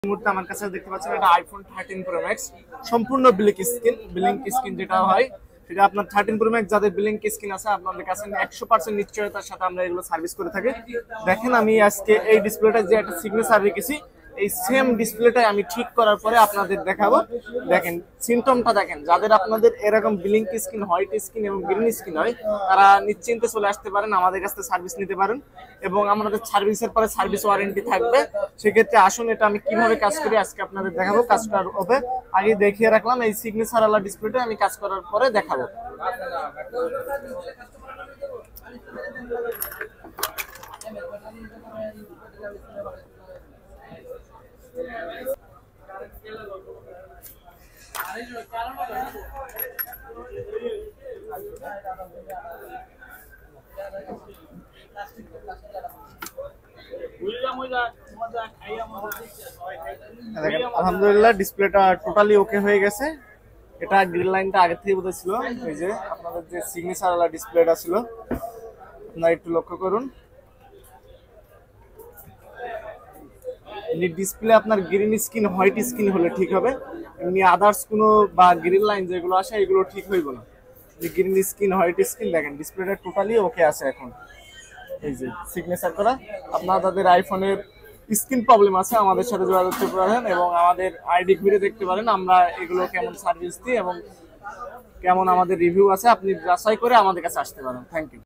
মুহূর্তে আমার কাছে দেখতে পাচ্ছেন এটা আইফোন 13 প্রো ম্যাক্স সম্পূর্ণ ব্লিঙ্ক স্ক্রিন যেটা হয় সেটা আপনার 13 প্রো ম্যাক্স যাদের ব্লিঙ্ক স্ক্রিন আছে আপনাদের কাছে 100% নিশ্চয়তার সাথে আমরা এগুলো সার্ভিস করে থাকি। দেখেন আমি আজকে এই ডিসপ্লেটা যে একটা সিগনেচার রেখেছি এই সেম ডিসপ্লেটাই আমি ঠিক করার পরে আপনাদের দেখাবো। দেখেন সিমটমটা দেখেন, যাদের আপনাদের এরকম ব্লিঙ্ক স্ক্রিন, হোয়াইট স্ক্রিন এবং গ্রিন স্ক্রিন হয় তারা নিশ্চিন্তে চলে আসতে পারেন, আমাদের কাছ থেকে সার্ভিস নিতে পারেন এবং আমাদের সার্ভিসের পরে সার্ভিস ওয়ারেন্টি থাকবে। সেক্ষেত্রে আসুন এটা আমি কিভাবে কাজ করি আজকে আপনাদের দেখাবো। কাজ করার হবে আগে দেখিয়ে রাখলাম, এই সিগনেচার ওয়ালা ডিসপ্লেটা আমি কাজ করার পরে দেখাবো। আলহামদুলিল্লাহ ডিসপ্লেটা টোটালি ওকে হয়ে গেছে। এটা গ্রিন লাইনটা আগে থেকে বোধহয় ছিল, এই যে আপনাদের যে সিগনেচার ওয়ালা ডিসপ্লেটা ছিল আপনারা একটু লক্ষ্য করুন। ডিসপ্লে আপনার গ্রিন স্ক্রিন, হোয়াইট স্ক্রিন হলে ঠিক হবে, এমনি আদার্স কোনো বা গ্রিন লাইন যেগুলো আসে এগুলো ঠিক হইব না। গ্রিন স্ক্রিন, হোয়াইট স্ক্রিন দেখেন ডিসপ্লেটা টোটালি ওকে আছে এখন। এই যে সিগনেচার করা। আপনারা তাদের আইফোনের স্ক্রিন প্রবলেম আছে আমাদের সাথে যোগাযোগ করতে পারেন এবং আমাদের আইডি ঘুরে দেখতে পারেন আমরা এগুলো কেমন সার্ভিস দিই এবং কেমন আমাদের রিভিউ আছে, আপনি যাচাই করে আমাদের কাছে আসতে পারেন। Thank you.